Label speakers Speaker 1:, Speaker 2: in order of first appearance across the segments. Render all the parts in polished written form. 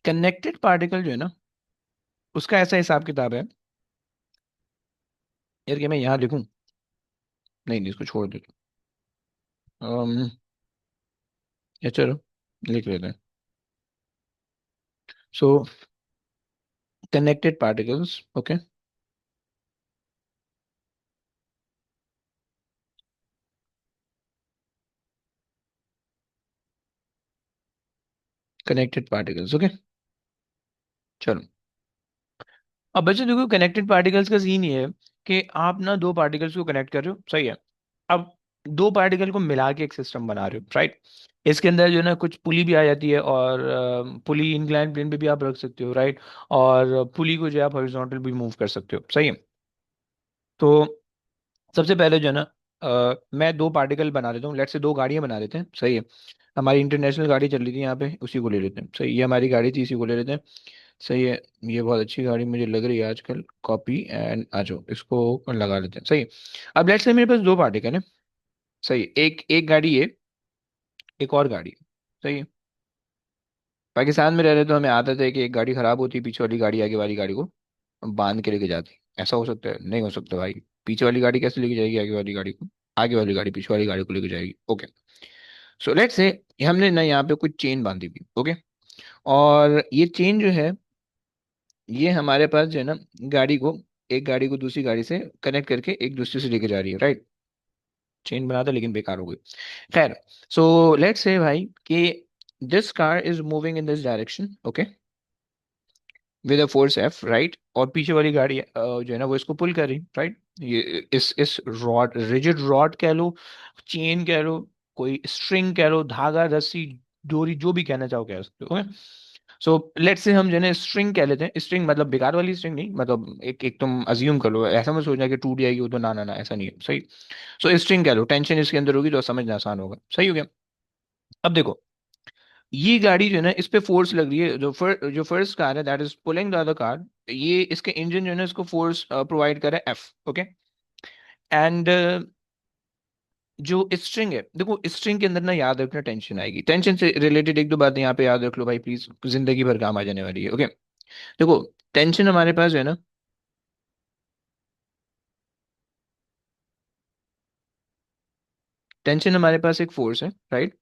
Speaker 1: Connected particle जो है ना, उसका ऐसा हिसाब किताब है यार कि मैं यहाँ लिखूं। नहीं नहीं, इसको छोड़ दो। अम, या चलो लिख लेते हैं। सो connected particles, okay. Connected particles, okay. चलो, अब बच्चों देखो, कनेक्टेड पार्टिकल्स का सीन ये है कि आप ना दो पार्टिकल्स को कनेक्ट कर रहे हो, सही है। अब दो पार्टिकल को मिला के एक सिस्टम बना रहे हो, राइट। इसके अंदर जो है ना कुछ पुली भी आ जाती है, और पुली इंक्लाइन प्लेन पे भी आप रख सकते हो, राइट। और पुली को जो है आप हॉरिजॉन्टल भी मूव कर सकते हो, सही है। तो सबसे पहले जो है ना, मैं दो पार्टिकल बना लेता हूँ, लेट से दो गाड़ियां बना लेते हैं, सही है। हमारी इंटरनेशनल गाड़ी चल रही थी यहाँ पे, उसी को ले लेते हैं, सही। ये हमारी गाड़ी थी, इसी को ले लेते हैं, सही है। ये बहुत अच्छी गाड़ी मुझे लग रही है आजकल। कॉपी एंड आ जाओ, इसको लगा लेते हैं, सही है। अब लेट्स से मेरे पास दो पार्टिकल है, सही है। एक एक गाड़ी है, एक और गाड़ी है, सही है। पाकिस्तान में रह रहे तो हमें आदत है कि एक गाड़ी खराब होती, पीछे वाली गाड़ी आगे वाली गाड़ी को बांध के लेके जाती। ऐसा हो सकता है? नहीं हो सकता भाई। पीछे वाली गाड़ी कैसे लेके जाएगी आगे वाली गाड़ी को? आगे वाली गाड़ी पीछे वाली गाड़ी को लेके जाएगी, ओके। सो लेट्स से हमने ना यहाँ पे कुछ चेन बांधी हुई, ओके। और ये चेन जो है, ये हमारे पास जो है ना, गाड़ी को एक गाड़ी को दूसरी गाड़ी से कनेक्ट करके एक दूसरे से लेके जा रही है, राइट। चेन बना था लेकिन बेकार हो गई। खैर, सो लेट्स से भाई कि this car is moving in this direction, okay, with a force F, right. और पीछे वाली गाड़ी जो है ना वो इसको पुल कर रही, राइट। ये इस रॉड, रिजिड रॉड कह लो, चेन कह लो, कोई स्ट्रिंग कह लो, धागा, रस्सी, डोरी, जो भी कहना चाहो कह सकते हो, ओके। सो लेट्स से हम जो है ना स्ट्रिंग कह लेते हैं। स्ट्रिंग मतलब बेकार वाली स्ट्रिंग नहीं, मतलब एक एक तुम अज्यूम कर लो, ऐसा मत सोचना कि टूट जाएगी वो, तो ना ना ना, ऐसा नहीं है, सही। सो स्ट्रिंग कह लो, टेंशन इसके अंदर होगी तो समझना आसान होगा, सही हो गया। अब देखो, ये गाड़ी जो है ना, इस पे फोर्स लग रही है, जो फर्स्ट कार है that is pulling the other car, ये इसके इंजन जो है ना इसको फोर्स प्रोवाइड कर रहा है एफ, ओके। एंड जो स्ट्रिंग है, देखो स्ट्रिंग के अंदर ना याद रखना टेंशन आएगी। टेंशन से रिलेटेड एक दो बातें यहाँ पे याद रख लो भाई प्लीज, जिंदगी भर काम आ जाने वाली है, ओके। देखो, टेंशन हमारे पास जो है ना, टेंशन हमारे पास एक फोर्स है, right.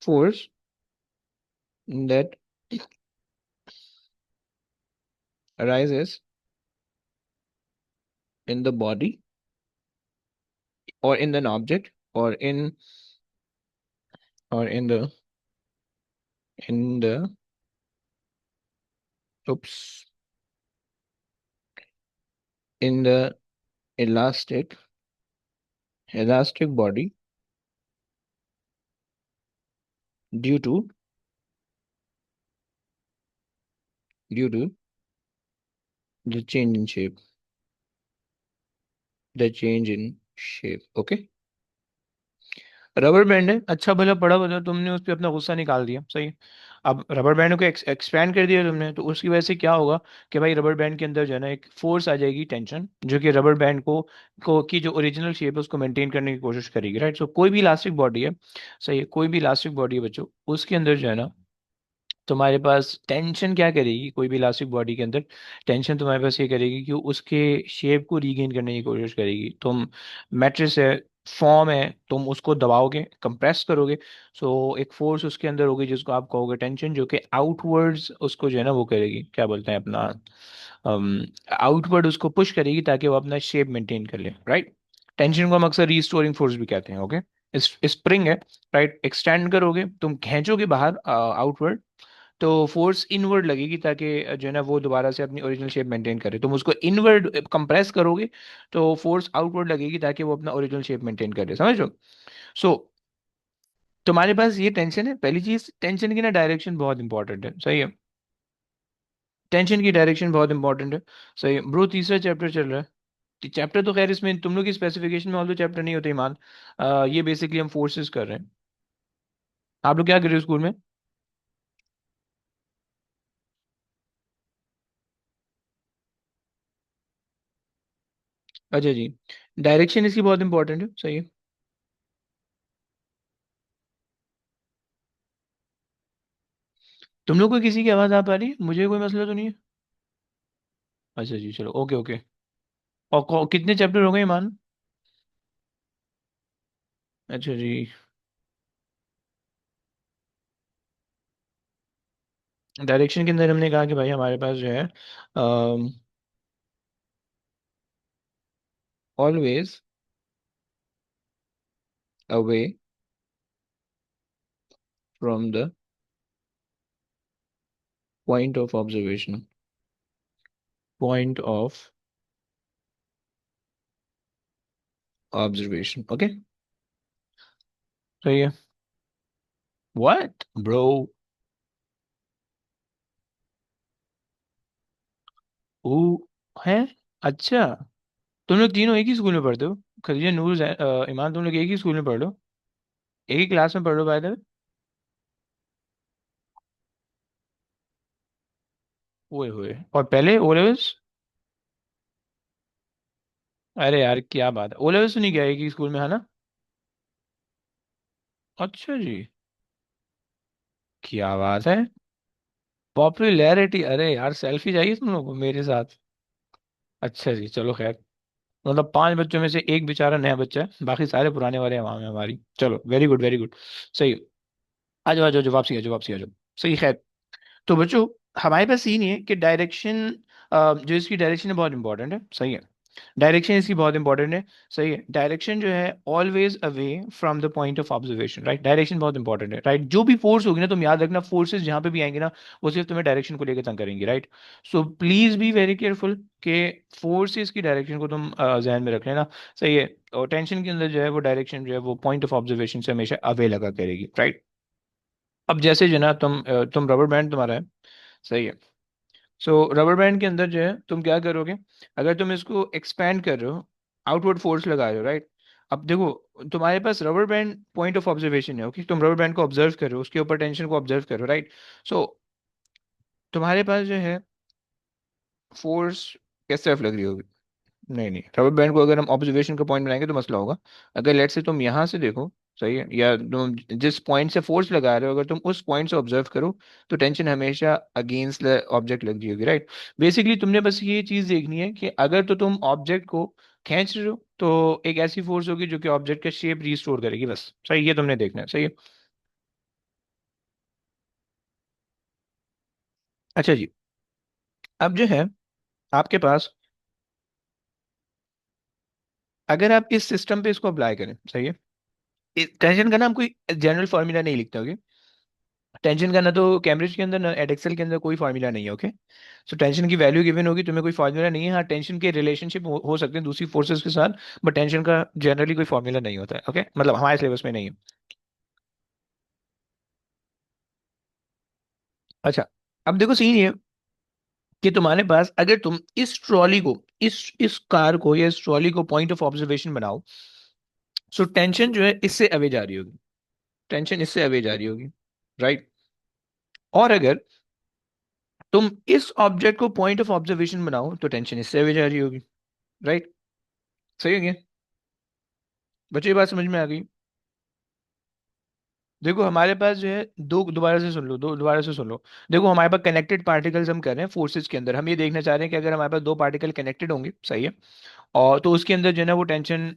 Speaker 1: Force that arises in the body or in an object or in the oops in the elastic body due to due to the change in shape, the change in shape, okay। Rubber band है, अच्छा भला पढ़ा हुआ था तुमने, उस पर अपना गुस्सा निकाल दिया, सही है। अब रबर बैंड को एक्सपैंड कर दिया तुमने, तो उसकी वजह से क्या होगा कि भाई रबर बैंड के अंदर जो है ना एक फोर्स आ जाएगी, टेंशन, जो कि रबर बैंड को की जो ओरिजिनल शेप है उसको मेंटेन करने की कोशिश करेगी, राइट। सो कोई भी इलास्टिक बॉडी है, सही है, कोई भी इलास्टिक बॉडी है बच्चों, उसके अंदर जो है ना तुम्हारे पास टेंशन क्या करेगी, कोई भी इलास्टिक बॉडी के अंदर टेंशन तुम्हारे पास ये करेगी कि वो उसके शेप को रीगेन करने की कोशिश करेगी। तुम मैट्रिक्स है, फॉर्म है, तुम उसको दबाओगे, कंप्रेस करोगे, सो एक फोर्स उसके अंदर होगी जिसको आप कहोगे टेंशन, जो कि आउटवर्ड्स उसको जो है ना वो करेगी, क्या बोलते हैं अपना, आउटवर्ड उसको पुश करेगी ताकि वो अपना शेप मेंटेन कर ले, राइट। टेंशन को हम अक्सर रीस्टोरिंग फोर्स भी कहते हैं, ओके। स्प्रिंग है, राइट, एक्सटेंड करोगे, तुम खींचोगे बाहर आउटवर्ड, तो फोर्स इनवर्ड लगेगी ताकि जो है ना वो दोबारा से अपनी ओरिजिनल शेप मेंटेन करे। तुम उसको इनवर्ड कंप्रेस करोगे तो फोर्स आउटवर्ड लगेगी ताकि वो अपना ओरिजिनल शेप मेंटेन करे, समझ लो। सो तुम्हारे पास ये टेंशन है, पहली चीज, टेंशन की ना डायरेक्शन बहुत इंपॉर्टेंट है, सही है। टेंशन की डायरेक्शन बहुत इंपॉर्टेंट है, सही है ब्रो। तीसरा चैप्टर चल रहा है, चैप्टर तो खैर इसमें तुम लोग की स्पेसिफिकेशन में ऑल दो चैप्टर नहीं होते ईमान। ये बेसिकली हम फोर्सेस कर रहे हैं। आप लोग क्या कर रहे हो स्कूल में? अच्छा जी, डायरेक्शन इसकी बहुत इंपॉर्टेंट है, सही है। तुम लोग को किसी की आवाज़ आ पा रही है? मुझे कोई मसला तो नहीं है? अच्छा जी, चलो, ओके ओके। और कितने चैप्टर हो गए ईमान? अच्छा जी। डायरेक्शन के अंदर हमने कहा कि भाई हमारे पास जो है, always away from the point of observation, point of observation, okay. सही है। What bro? ओ है। अच्छा, तुम लोग तीनों एक ही स्कूल में पढ़ते हो? खदीजा, नूर, ईमान, तुम लोग एक ही स्कूल में पढ़ लो? एक ही क्लास में पढ़ लो बाय द वे? ओए होए, और पहले ओ लेवल्स? अरे यार क्या बात है, ओ लेवल्स तो नहीं गया एक ही स्कूल में, है ना? अच्छा जी। क्या बात है। पॉपुलैरिटी, अरे यार सेल्फी चाहिए तुम लोग को मेरे साथ? अच्छा जी, चलो खैर। मतलब 5 बच्चों में से एक बेचारा नया बच्चा है, बाकी सारे पुराने वाले हैं वहां में हमारी। चलो, वेरी गुड वेरी गुड। सही। आ जाओ आ जाओ, जवाब सी आ जाओ, वापसी आ जाओ। सही, खैर। तो बच्चों, हमारे पास सीन ये है कि डायरेक्शन, जो इसकी डायरेक्शन है बहुत इंपॉर्टेंट है, सही है। डायरेक्शन इसकी बहुत इंपॉर्टेंट है, सही है। डायरेक्शन जो है always away from the point of observation, right. Direction बहुत इंपॉर्टेंट है, राइट। जो भी फोर्स होगी ना, तुम याद रखना, फोर्सेस जहां पे भी आएंगे ना, वो सिर्फ तुम्हें डायरेक्शन को लेकर तंग करेंगे, right. So please be very careful कि फोर्सेस की डायरेक्शन को तुम जहन में रख लेना, सही है। और टेंशन के अंदर जो है वो डायरेक्शन जो है वो पॉइंट ऑफ ऑब्जर्वेशन से हमेशा अवे लगा करेगी, राइट। अब जैसे जो है ना, तुम रबर बैंड तुम्हारा है, सही है। सो रबर बैंड के अंदर जो है तुम क्या करोगे? अगर तुम इसको एक्सपैंड कर रहे हो, आउटवर्ड फोर्स लगा रहे हो, राइट। अब देखो, तुम्हारे पास rubber band point of observation है, ओके। तुम रबर बैंड को ऑब्जर्व कर रहे हो, उसके ऊपर टेंशन को ऑब्जर्व कर रहे हो, राइट। सो तुम्हारे पास जो है फोर्स किस तरफ लग रही होगी? नहीं नहीं, रबर बैंड को अगर हम ऑब्जर्वेशन का पॉइंट बनाएंगे तो मसला होगा। अगर लेट से तुम यहाँ से देखो, सही है, या तुम जिस पॉइंट से फोर्स लगा रहे हो, अगर तुम उस पॉइंट से ऑब्जर्व करो, तो टेंशन हमेशा अगेंस्ट द ऑब्जेक्ट लग रही होगी, राइट। बेसिकली तुमने बस ये चीज देखनी है कि अगर तो तुम ऑब्जेक्ट को खींच रहे हो, तो एक ऐसी फोर्स होगी जो कि ऑब्जेक्ट का शेप रिस्टोर करेगी, बस। सही, ये तुमने देखना है, सही है। अच्छा जी। अब जो है आपके पास, अगर आप इस सिस्टम पे इसको अप्लाई करें, सही है। टेंशन का ना हम कोई जनरल फॉर्मूला नहीं लिखते, ओके। टेंशन का ना तो कैम्ब्रिज के अंदर ना एडेक्सल के अंदर कोई फार्मूला नहीं है, ओके। सो टेंशन की वैल्यू गिवन होगी, तुम्हें कोई फार्मूला नहीं है। हाँ, टेंशन के रिलेशनशिप हो सकते हैं दूसरी फोर्सेस के साथ, बट टेंशन का जनरली कोई फार्मूला नहीं होता है, ओके। मतलब हमारे सिलेबस में नहीं है। अच्छा, अब देखो सीन ये कि तुम्हारे पास, अगर तुम इस ट्रॉली को, इस कार को या इस ट्रॉली को पॉइंट ऑफ ऑब्जर्वेशन बनाओ, सो टेंशन जो है इससे अवे जा रही होगी, टेंशन इससे अवे जा रही होगी, राइट। और अगर तुम इस ऑब्जेक्ट को पॉइंट ऑफ ऑब्जर्वेशन बनाओ, तो टेंशन इससे अवे जा रही होगी, राइट। सही हो गया? बच्चों ये बात समझ में आ गई? देखो हमारे पास जो है, दो दोबारा से सुन लो, दो दोबारा से सुन लो। देखो हमारे पास कनेक्टेड पार्टिकल्स हम कर रहे हैं फोर्सेज के अंदर, हम ये देखना चाह रहे हैं कि अगर हमारे पास दो पार्टिकल कनेक्टेड होंगे, सही है, और तो उसके अंदर जो है ना वो टेंशन।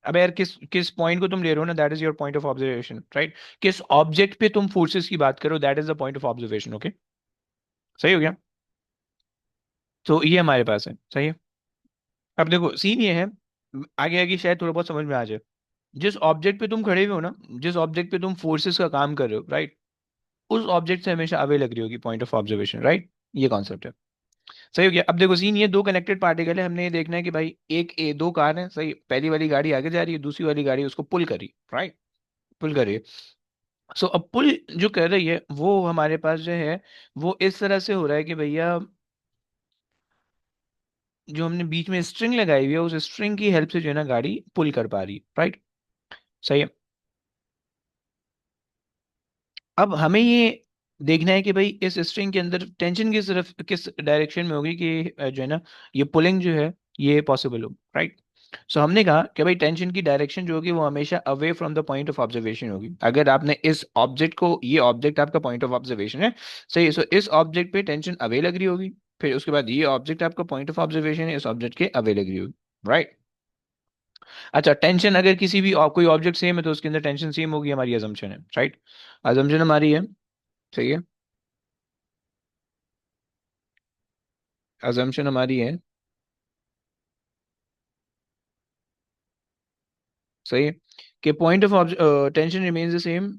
Speaker 1: अब यार किस किस पॉइंट को तुम ले रहे हो ना, that is your point of observation, right. किस ऑब्जेक्ट पे तुम फोर्सेस की बात करो, that is the point of observation, okay. सही हो गया? तो ये हमारे पास है, सही है। अब देखो सीन ये है, आगे आगे शायद थोड़ा बहुत समझ में आ जाए। जिस ऑब्जेक्ट पे तुम खड़े हुए हो ना, जिस ऑब्जेक्ट पे तुम फोर्सेस का काम कर रहे हो, राइट, उस ऑब्जेक्ट से हमेशा अवे लग रही होगी पॉइंट ऑफ ऑब्जर्वेशन, राइट। ये कॉन्सेप्ट है। सही हो गया? अब देखो सीन, ये दो कनेक्टेड पार्टिकल है, हमने ये देखना है कि भाई दो कार है, सही। पहली वाली गाड़ी आगे जा रही है, दूसरी वाली गाड़ी उसको पुल कर रही है, राइट। पुल कर रही है। सो अब पुल जो कर रही है वो हमारे पास जो है, वो इस तरह से हो रहा है कि भैया, जो हमने बीच में स्ट्रिंग लगाई हुई है, उस स्ट्रिंग की हेल्प से जो है ना गाड़ी पुल कर पा रही है, राइट। सही है। अब हमें ये देखना है कि भाई इस स्ट्रिंग के अंदर टेंशन किस तरफ, किस डायरेक्शन में होगी कि जो है ना, ये पुलिंग जो है ये पॉसिबल हो, राइट। सो हमने कहा कि भाई टेंशन की डायरेक्शन जो होगी वो हमेशा away from the point of observation होगी। अगर आपने इस ऑब्जेक्ट को, ये ऑब्जेक्ट आपका पॉइंट ऑफ ऑब्जर्वेशन है, सही है, सो इस ऑब्जेक्ट पे टेंशन अवे लग रही होगी। फिर उसके बाद ये ऑब्जेक्ट आपका पॉइंट ऑफ ऑब्जर्वेशन है, इस ऑब्जेक्ट के अवे लग रही होगी, राइट। अच्छा, टेंशन अगर किसी भी कोई ऑब्जेक्ट सेम है तो उसके अंदर टेंशन सेम होगी, हमारी अजम्पशन है, राइट। अजम्पशन हमारी है, सही है, अजम्पशन हमारी है, सही है, कि point of tension remains the same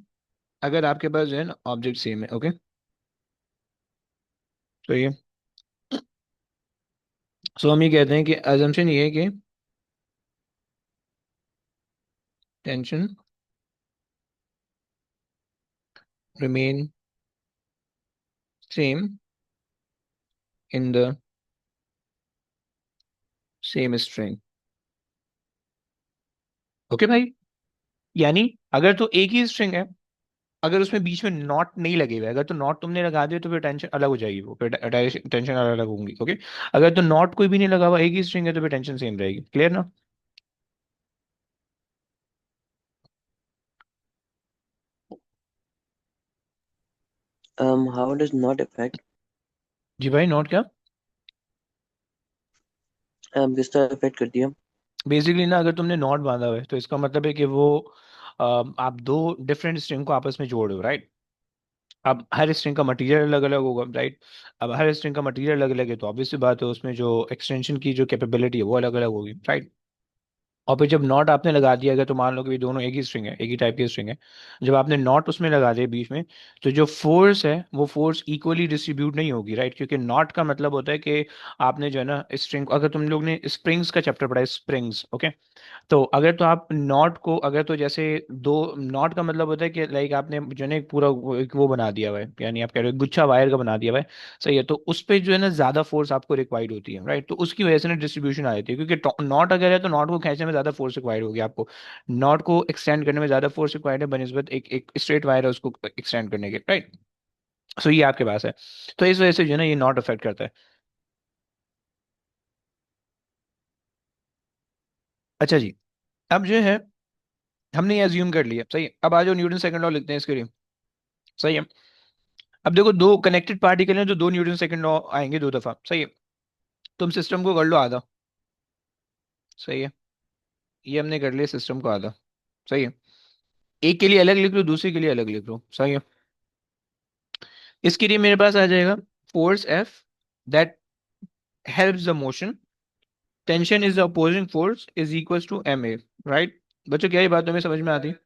Speaker 1: अगर आपके पास जो है ना ऑब्जेक्ट सेम है, ओके। तो ये, सो हम ये कहते हैं कि अजम्पशन ये है कि tension remain same in the same string, okay भाई। यानी अगर तो एक ही स्ट्रिंग है, अगर उसमें बीच में नॉट नहीं लगे हुए, अगर तो नॉट तुमने लगा दिया तो फिर टेंशन अलग हो जाएगी, वो फिर टेंशन अलग अलग होंगी, ओके। अगर तो नॉट कोई भी नहीं लगा हुआ, एक ही स्ट्रिंग है, तो फिर टेंशन सेम रहेगी, क्लियर ना।
Speaker 2: How does not affect?
Speaker 1: जी भाई, नॉट क्या?
Speaker 2: किस तरह affect करती है?
Speaker 1: बेसिकली ना, अगर तुमने नॉट बांधा हुआ है तो इसका मतलब है कि वो आप दो डिफरेंट स्ट्रिंग को आपस में जोड़ रहे हो, राइट। अब हर स्ट्रिंग का मटेरियल अलग अलग होगा, राइट। अब हर स्ट्रिंग का मटेरियल अलग अलग है तो ऑब्वियस सी बात है उसमें जो एक्सटेंशन की जो कैपेबिलिटी है वो अलग अलग होगी, राइट। और फिर जब नॉट आपने लगा दिया, अगर तो मान लो कि ये दोनों एक ही स्ट्रिंग है, एक ही टाइप की स्ट्रिंग है, जब आपने नॉट उसमें लगा दिया बीच में, तो जो फोर्स है वो फोर्स इक्वली डिस्ट्रीब्यूट नहीं होगी, राइट। क्योंकि नॉट का मतलब होता है कि आपने जो है ना स्ट्रिंग, अगर तुम लोग ने स्प्रिंग्स का चैप्टर पढ़ा है, स्प्रिंग्स, ओके। तो अगर तो आप नॉट को, अगर तो जैसे दो, नॉट का मतलब होता है कि लाइक आपने जो है ना एक पूरा एक वो बना दिया हुआ है, यानी आप कह रहे हो गुच्छा वायर का बना दिया हुआ है, सही है, तो उस पे जो है ना ज्यादा फोर्स आपको रिक्वायर्ड होती है, राइट। तो उसकी वजह से ना डिस्ट्रीब्यूशन आ जाती है, क्योंकि नॉट अगर है तो नॉट को खींचने में ज्यादा फोर्स रिक्वायर्ड होगी आपको, नॉट को एक्सटेंड करने में ज्यादा फोर्स रिक्वायर्ड है बनस्बत एक एक स्ट्रेट वायर है उसको एक्सटेंड करने के, राइट। सो ये आपके पास है, तो इस वजह से जो है ना ये नॉट अफेक्ट करता है। अच्छा जी, अब जो है हमने ये अज्यूम कर लिया, सही है। अब आ जाओ न्यूटन सेकंड लॉ लिखते हैं इसके लिए, सही है। अब देखो दो कनेक्टेड पार्टिकल हैं तो दो न्यूटन सेकंड लॉ आएंगे दो दफा, सही है। तुम सिस्टम को कर लो आधा, सही है। ये हमने कर लिया सिस्टम को आधा, सही है। एक के लिए अलग लिख लो, दूसरे के लिए अलग लिख लो, सही है। इसके लिए मेरे पास आ जाएगा force F that helps the motion, tension is the opposing force is equals to M A, right. बच्चों क्या ये बात तुम्हें समझ में आती है?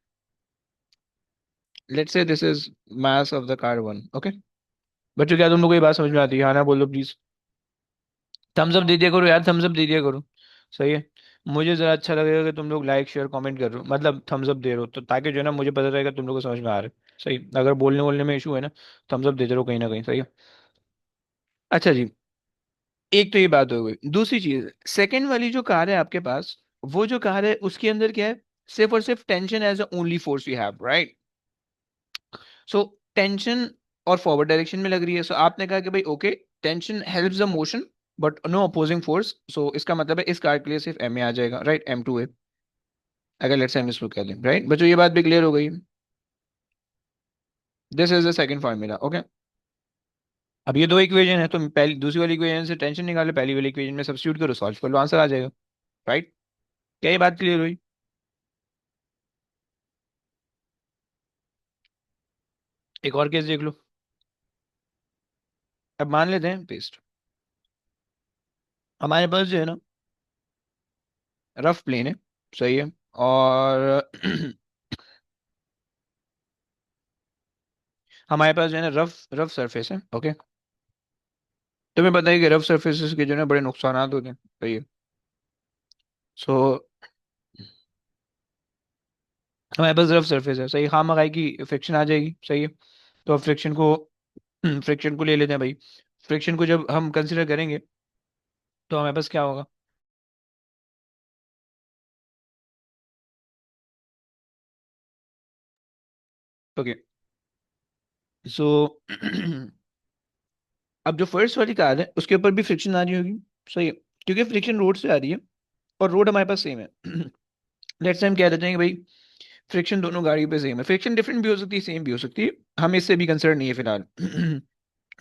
Speaker 1: Let's say this is mass of the car 1, okay. बच्चों क्या तुम लोग को ये बात समझ में आती है? हाँ ना बोलो प्लीज, थम्स अप दे दिया करो यार, थम्स अप दे दिया करो, सही है। मुझे जरा अच्छा लगेगा कि तुम लोग लाइक शेयर कमेंट कर रहे हो, मतलब थम्स अप दे रहे हो, तो ताकि जो है ना मुझे पता रहेगा तुम लोग को समझ में आ रहा है, सही। अगर बोलने बोलने में इशू है ना, थम्स अप देते रहो कहीं ना कहीं, सही है। अच्छा जी, एक तो ये बात हो गई। दूसरी चीज, सेकंड वाली जो कार है आपके पास, वो जो कार है उसके अंदर क्या है, सिर्फ और सिर्फ tension as the only force you have, right. So tension और फॉरवर्ड डायरेक्शन में लग रही है, सो आपने कहा कि भाई okay, tension helps the motion but no opposing force, so इसका मतलब है इस कार के लिए सिर्फ एम ए आ जाएगा, राइट, M2A। अगर लेट्स से हम इसको कह लें, राइट बच्चों, ये बात भी क्लियर हो गई। This is the second formula, okay. अब ये दो इक्वेशन है, तो पहली दूसरी वाली इक्वेशन से टेंशन निकालो, पहली वाली इक्वेशन में सब्स्टिट्यूट करो, सॉल्व कर लो, आंसर आ जाएगा, राइट। क्या ये बात क्लियर हुई? एक और केस देख लो। अब मान लेते हैं पेस्ट, हमारे पास जो है ना रफ प्लेन है, सही है, और हमारे पास जो है ना रफ रफ सरफेस है, ओके। तुम्हें पता है कि रफ सरफेसेस के जो है ना बड़े नुकसान होते हैं, सही है। सो हमारे पास रफ सरफेस है, सही, खाम खाई की फ्रिक्शन आ जाएगी, सही है। तो अब फ्रिक्शन को फ्रिक्शन को ले लेते हैं भाई। फ्रिक्शन को जब हम कंसिडर करेंगे तो हमारे पास क्या होगा? ओके, सो अब जो फर्स्ट वाली कार है उसके ऊपर भी फ्रिक्शन आ रही होगी, सही है, क्योंकि फ्रिक्शन रोड से आ रही है, और रोड हमारे पास सेम है। लेट्स हम कह देते हैं कि भाई फ्रिक्शन दोनों गाड़ियों पे सेम है, फ्रिक्शन डिफरेंट भी हो सकती है, सेम भी हो सकती है, हमें इससे भी कंसर्न नहीं है फिलहाल।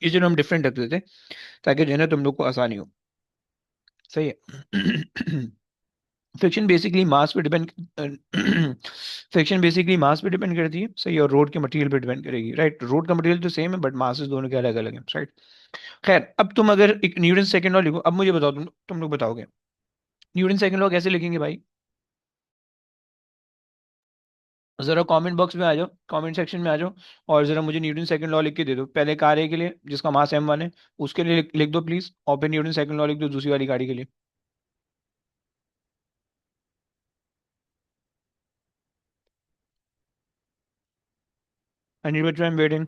Speaker 1: इस हम डिफरेंट रख देते हैं ताकि जो है ना तुम लोग को आसानी हो। सही है। फ्रिक्शन बेसिकली मास पे डिपेंड फ्रिक्शन बेसिकली मास पे डिपेंड करती है, सही है, और रोड के मटेरियल पे डिपेंड करेगी, राइट। रोड का मटेरियल तो सेम है बट मासेस दोनों के अलग अलग हैं, राइट। खैर, अब तुम अगर एक न्यूटन सेकंड लॉ लिखो, अब मुझे बताओ, तुम लोग बताओगे न्यूटन सेकंड लॉ कैसे लिखेंगे भाई? जरा कमेंट बॉक्स में आ जाओ, कमेंट सेक्शन में आ जाओ, और जरा मुझे न्यूटन सेकंड लॉ लिख के दे दो। पहले कार ए के लिए जिसका मास m1 है, उसके लिए लिख दो प्लीज, और फिर न्यूटन सेकंड लॉ लिख दो दूसरी वाली गाड़ी के लिए। एनी बच्चों, I am waiting.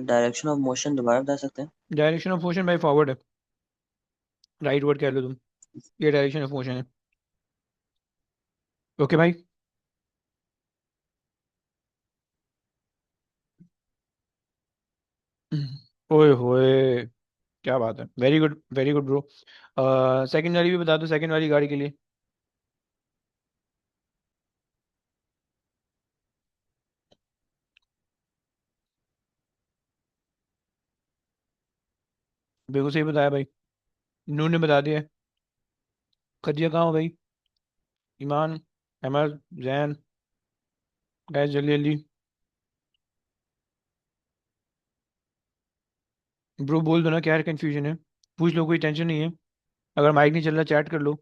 Speaker 2: Direction of motion दोबारा बता सकते हैं?
Speaker 1: डायरेक्शन ऑफ मोशन भाई फॉरवर्ड है, राइट वर्ड कह लो तुम, ये डायरेक्शन ऑफ मोशन है। ओके भाई। ओए होए, क्या बात है, very good very good bro. Second वाली भी बता दो, सेकंड वाली गाड़ी के लिए। बिल्कुल सही बताया भाई, नून ने बता दिया। खदिया कहाँ हो भाई? ईमान, अहमद, जैन, गैस जल्दी जल्दी। ब्रो बोल दो ना, क्या कंफ्यूजन है, पूछ लो, कोई टेंशन नहीं है। अगर माइक नहीं चल रहा चैट कर लो।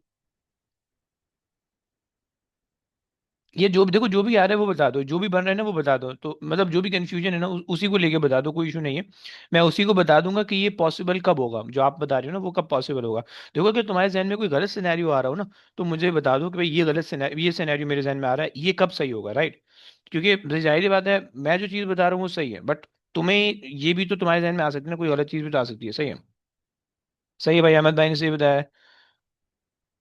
Speaker 1: ये जो भी देखो, जो भी आ रहा है वो बता दो, जो भी बन रहा है ना वो बता दो, तो मतलब जो भी कंफ्यूजन है ना उसी को लेके बता दो, कोई इशू नहीं है। मैं उसी को बता दूंगा कि ये पॉसिबल कब होगा, जो आप बता रहे हो ना वो कब पॉसिबल होगा। देखो अगर तुम्हारे जहन में कोई गलत सिनेरियो आ रहा हो ना, तो मुझे बता दो कि भाई ये गलत सिनेरियो, ये सिनेरियो मेरे जहन में आ रहा है, ये कब सही होगा, राइट। क्योंकि जाहिर बात है, मैं जो चीज़ बता रहा हूँ वो सही है, बट तुम्हें ये भी तो तुम्हारे जहन में आ सकती है ना, कोई गलत चीज़ भी तो आ सकती है, सही है। सही है भाई, अहमद भाई ने सही बताया।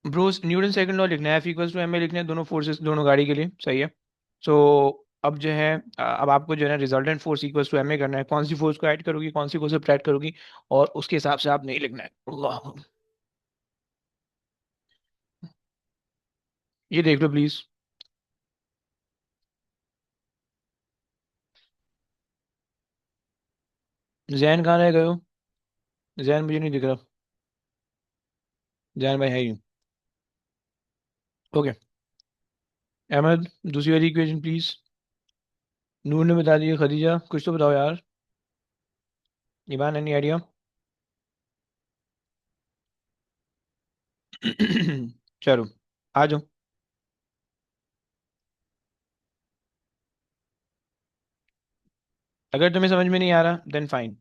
Speaker 1: ब्रूस न्यूटन सेकंड लॉ लिखना है, F equals to M A लिखना है, दोनों फोर्सेस दोनों गाड़ी के लिए, सही है। सो अब जो है अब आपको जो है ना resultant force equals to M A करना है, कौन सी फोर्स को ऐड करोगी, कौन सी को सब्ट्रैक्ट करोगी, और उसके हिसाब से आप नहीं लिखना है। अल्लाह, ये देख लो प्लीज। जैन कहाँ रह गए हो? जैन मुझे नहीं दिख रहा। जैन भाई है ही। ओके, अहमद दूसरी वाली इक्वेशन प्लीज। नूर ने बता दिया, खदीजा कुछ तो बताओ यार। ईमान, एनी आइडिया? चलो आ जाओ। अगर तुम्हें समझ में नहीं आ रहा देन फाइन,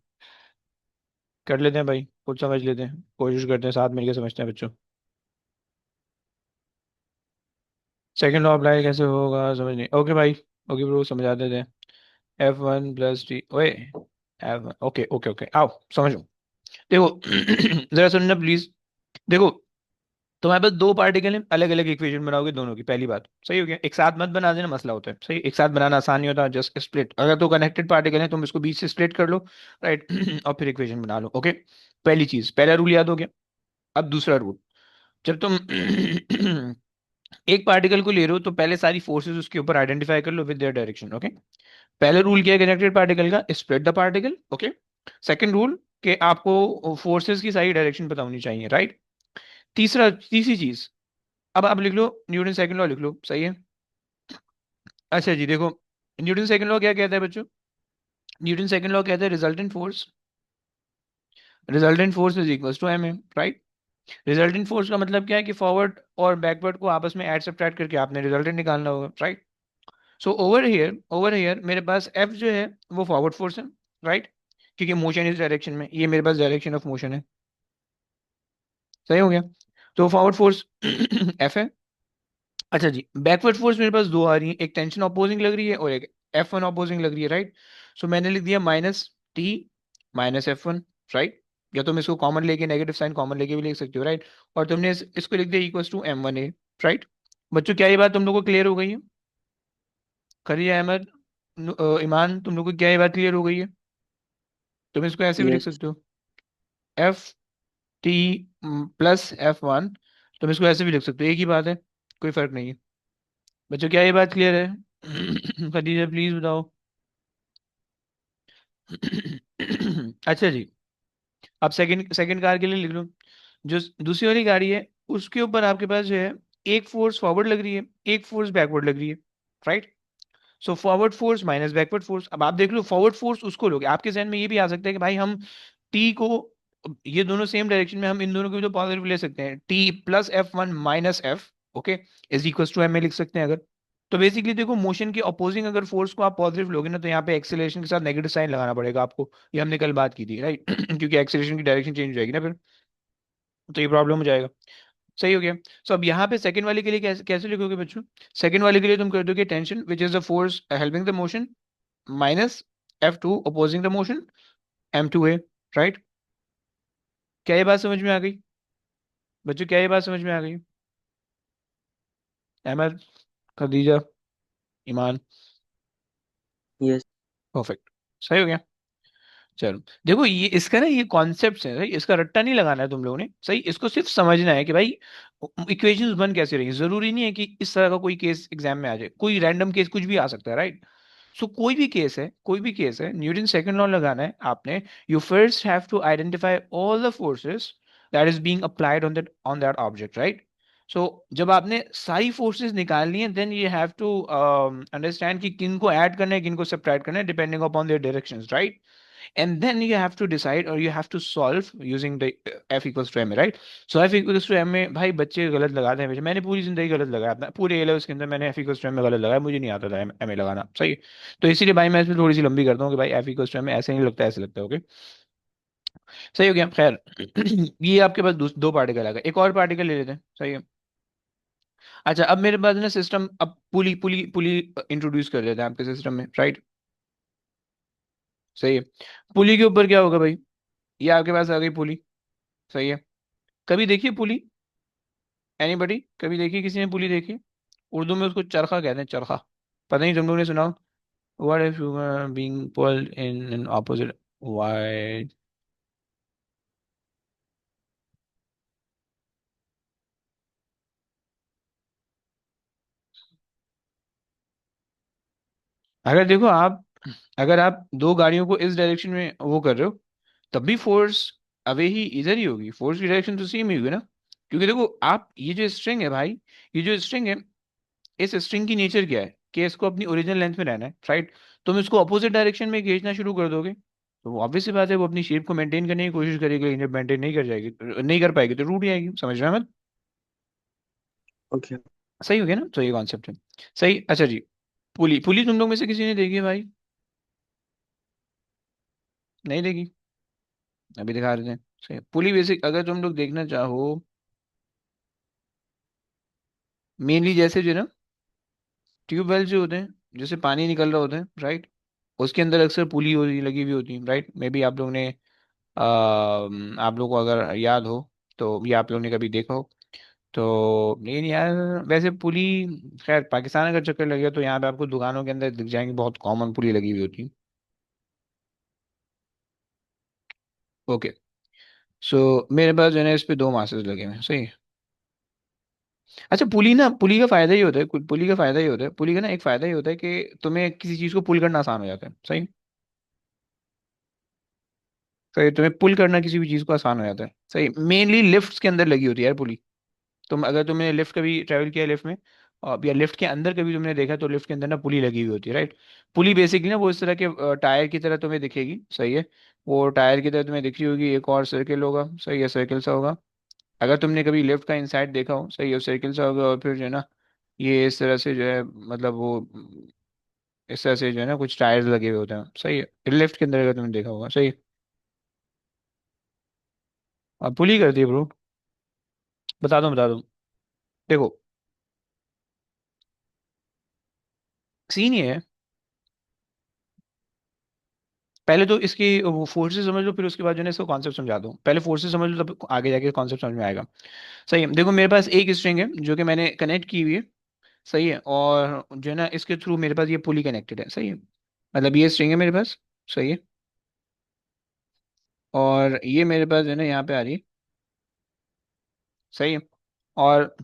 Speaker 1: कर लेते हैं भाई, कुछ समझ लेते हैं, कोशिश करते हैं साथ मिलकर समझते हैं बच्चों। सेकंड लॉ अप्लाई कैसे होगा समझ नहीं, ओके भाई। ओके ब्रो, समझा देते हैं। F1 + T, ओए F1, ओके ओके ओके, आओ समझो। देखो, जरा सुनना प्लीज। देखो, तुम्हारे पास दो पार्टिकल हैं, अलग अलग इक्वेशन बनाओगे दोनों की, पहली बात सही हो गया, एक साथ मत बना देना, मसला होता है, सही, एक साथ बनाना आसान नहीं होता, जस्ट स्प्लिट, अगर तो कनेक्टेड पार्टिकल है तुम इसको बीच से स्प्लिट कर लो, राइट। और फिर इक्वेशन बना लो, ओके। पहली चीज, पहला रूल याद हो गया। अब दूसरा रूल, जब तुम एक पार्टिकल को ले रहे हो तो पहले सारी फोर्सेस उसके ऊपर आइडेंटिफाई कर लो विद देयर डायरेक्शन, ओके। पहले रूल क्या है कनेक्टेड पार्टिकल का, split the particle, okay. Second rule कि आपको फोर्सेस की सारी डायरेक्शन पता होनी चाहिए, राइट। तीसरी चीज, अब आप लिख लो न्यूटन सेकंड लॉ लिख लो, सही है। अच्छा जी देखो, न्यूटन सेकंड लॉ क्या कहता है बच्चों? न्यूटन सेकंड लॉ कहता है resultant force is equals to M A, right. Resultant force का मतलब क्या है कि फॉरवर्ड और बैकवर्ड को आपस में ऐड सब्ट्रैक्ट करके आपने रिजल्टेंट निकालना होगा, राइट। सो ओवर हियर मेरे पास एफ जो है वो फॉरवर्ड फोर्स है, राइट, क्योंकि मोशन इस डायरेक्शन में, ये मेरे पास डायरेक्शन ऑफ मोशन है, सही हो गया। तो फॉरवर्ड फोर्स एफ है। अच्छा जी, बैकवर्ड फोर्स मेरे पास दो आ रही है, एक टेंशन अपोजिंग लग रही है और एक F1 अपोजिंग लग रही है, राइट। सो मैंने लिख दिया -T -F1, राइट। या तुम इसको कॉमन लेके, नेगेटिव साइन कॉमन लेके भी लिख सकते हो, राइट। और तुमने इसको लिख दिया इक्वल्स टू M1A, राइट। बच्चों क्या ये बात तुम लोग को क्लियर हो गई है? खरीय अहमद, ईमान, तुम लोग को क्या ये बात क्लियर हो गई है? तुम इसको ऐसे भी लिख
Speaker 2: यस।
Speaker 1: सकते हो, टी प्लस F1। तुम इसको ऐसे भी लिख सकते हो, एक ही बात है, कोई फर्क नहीं है। बच्चों क्या ये बात क्लियर है? खदीजा प्लीज बताओ। अच्छा जी। अब सेकंड सेकंड कार के लिए लिख लो। जो दूसरी वाली गाड़ी है, उसके ऊपर आपके पास जो है, एक फोर्स फॉरवर्ड लग रही है, एक फोर्स बैकवर्ड लग रही है, right. So forward force minus backward force. अब आप देख लो, फॉरवर्ड फोर्स उसको लोगे, आपके जहन में ये भी आ सकता है कि भाई हम टी को, ये दोनों सेम डायरेक्शन में, हम इन दोनों को भी तो पॉजिटिव ले सकते हैं, T plus F1 minus F, okay, is equal to M में लिख सकते हैं अगर। तो बेसिकली देखो, मोशन के अपोजिंग अगर फोर्स को आप पॉजिटिव लोगे ना, तो यहाँ पे एक्सेलरेशन के साथ नेगेटिव साइन लगाना पड़ेगा आपको। ये हमने कल बात की थी, राइट। क्योंकि एक्सेलरेशन की डायरेक्शन चेंज हो जाएगी ना फिर, तो ये प्रॉब्लम हो जाएगा। सही हो गया। सो अब यहाँ पे सेकंड वाले के लिए कैसे कैसे लिखोगे बच्चों? सेकंड वाले के लिए तुम कर दोगे tension which is the force helping the motion minus F2 opposing the motion, M2A, right. क्या ये बात समझ में आ गई बच्चों? क्या ये बात समझ में आ गई? अहमद, खदीजा, ईमान,
Speaker 2: यस।
Speaker 1: परफेक्ट। सही हो गया। चलो देखो, ये इसका ना, ये कॉन्सेप्ट है, सही, इसका रट्टा नहीं लगाना है तुम लोगों ने, सही, इसको सिर्फ समझना है कि भाई इक्वेशंस बन कैसे रही हैं। जरूरी नहीं है कि इस तरह का कोई केस एग्जाम में आ जाए, कोई रैंडम केस कुछ भी आ सकता है, राइट। सो कोई भी केस है, कोई भी केस है, न्यूटन सेकंड लॉ लगाना है आपने। You first have to identify all the forces that is being applied on that object, right. So जब आपने सारी फोर्सेस निकाल ली हैं, then you have to understand कि किन को ऐड करना है, किन को सब्ट्रैक्ट करना है, depending upon their directions, right. And then you have to decide or you have to solve using the F equals to ma, right? So F equals to ma, भाई बच्चे गलत लगाते हैं हमेशा, मैंने पूरी जिंदगी गलत लगाया अपना, पूरे ए लेवल्स के अंदर मैंने F equals to ma गलत लगाया, मुझे नहीं आता था ma लगाना, सही। तो इसीलिए भाई मैं इसमें थोड़ी सी लंबी करता हूँ कि भाई F equals to ma ऐसे नहीं लगता, ऐसे लगता है, ओके। सही हो गया, खैर। ये आपके पास दो पार्टिकल आ गए, एक और पार्टिकल ले लेते हैं, सही है। अच्छा, अब मेरे पास ना सिस्टम, अब पुली पुली पुली इंट्रोड्यूस कर देते हैं आपके सिस्टम में, राइट। सही है। पुली के ऊपर क्या होगा भाई? ये आपके पास आ गई पुली, सही है। कभी देखिए पुली, एनीबडी कभी देखी, किसी ने पुली देखी? उर्दू में उसको चरखा कहते हैं, चरखा। पता नहीं तुम लोग ने सुना? What if you are being pulled in an opposite way. अगर देखो आप, अगर आप दो गाड़ियों को इस डायरेक्शन में वो कर रहे हो, तब भी फोर्स अवे ही इधर ही होगी, फोर्स की डायरेक्शन तो सेम ही होगी ना। क्योंकि देखो आप, ये जो स्ट्रिंग है भाई, ये जो स्ट्रिंग है, इस स्ट्रिंग की नेचर क्या है कि इसको अपनी ओरिजिनल लेंथ में रहना है, राइट। तुम इसको अपोजिट डायरेक्शन में खींचना शुरू कर दोगे, तो ऑब्वियस सी बात है वो अपनी शेप को मेंटेन करने की कोशिश करेगी, लेकिन जब मेंटेन नहीं कर जाएगी, नहीं कर पाएगी, तो टूट जाएगी, समझ रहे हैं मत?
Speaker 2: ओके।
Speaker 1: सही हो गया ना, तो ये कॉन्सेप्ट है। सही। अच्छा जी, पुली पुली तुम लोग में से किसी ने देखी है भाई? नहीं देखी? अभी दिखा रहे थे। सही, पुली बेसिक अगर तुम लोग देखना चाहो, मेनली जैसे जो है ना, ट्यूबवेल जो होते हैं, जैसे पानी निकल रहा होता है, राइट, उसके अंदर अक्सर पुली होती लगी हुई होती है, राइट। मे बी आप लोग ने आप लोग को अगर याद हो, तो ये आप लोग ने कभी देखा हो, तो लेकिन यार, वैसे पुली, खैर पाकिस्तान अगर चक्कर लगे तो यहाँ पे आपको दुकानों के अंदर दिख जाएंगे, बहुत कॉमन पुली लगी हुई होती है। ओके। सो मेरे पास जो है ना, इस पे दो मासेस लगे हुए हैं, सही है। अच्छा, पुली ना, पुली का फायदा ही होता है, पुली का फायदा ही होता है, पुली का ना एक फायदा ही होता है कि तुम्हें किसी चीज को पुल करना आसान हो जाता है, सही। सही, तुम्हें पुल करना किसी भी चीज को आसान हो जाता है, सही। मेनली लिफ्ट्स के अंदर लगी होती है यार पुली। तुम अगर तुमने लिफ्ट कभी ट्रैवल किया लिफ्ट में, और या लिफ्ट के अंदर कभी तुमने देखा, तो लिफ्ट के अंदर ना पुली लगी हुई होती है, राइट। पुली बेसिकली ना वो इस तरह के टायर की तरह तुम्हें दिखेगी, सही है। वो टायर की तरह तुम्हें दिख रही होगी, एक और सर्किल होगा, सही है, सर्किल सा होगा। अगर तुमने कभी लिफ्ट का इनसाइड देखा हो, सही है, सर्किल सा होगा, और फिर जो है ना, ये इस तरह से जो है, मतलब वो इस तरह से जो है ना, कुछ टायर्स लगे हुए होते हैं, सही है, लिफ्ट के अंदर अगर तुमने देखा होगा, सही है। अब पुली करती है ब्रो। बता दूं देखो, सीन ये है, पहले तो इसकी वो फोर्सेस समझ लो, फिर उसके बाद जो है ना इसका कॉन्सेप्ट समझा दूं। पहले फोर्सेस समझ लो, तब आगे जाके कॉन्सेप्ट समझ में आएगा। सही है, देखो मेरे पास एक स्ट्रिंग है जो कि मैंने कनेक्ट की हुई है, सही है, और जो है ना इसके थ्रू मेरे पास ये पुली कनेक्टेड है, सही है। मतलब ये स्ट्रिंग है मेरे पास, सही है, और ये मेरे पास जो है ना यहाँ पे आ रही है, सही है। और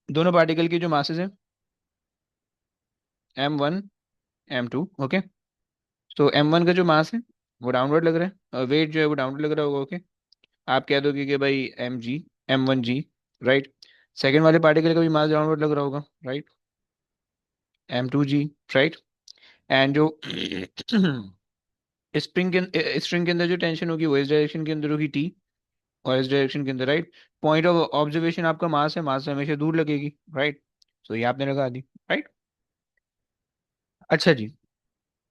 Speaker 1: दोनों पार्टिकल की जो मासेस है, M1 M2, ओके। तो M1 का जो मास है वो डाउनवर्ड लग रहा है, और वेट जो है वो डाउनवर्ड लग रहा होगा, ओके। आप कह दोगे कि भाई M1G, राइट। सेकेंड वाले पार्टिकल का भी मास डाउनवर्ड लग रहा होगा, राइट। M2G, right. एंड जो स्ट्रिंग के अंदर जो टेंशन होगी वो इस डायरेक्शन के अंदर होगी T, और इस डायरेक्शन के अंदर, राइट। पॉइंट ऑफ ऑब्जर्वेशन आपका मास है, मास से हमेशा दूर लगेगी, राइट। तो ये आपने लगा दी, राइट। अच्छा जी।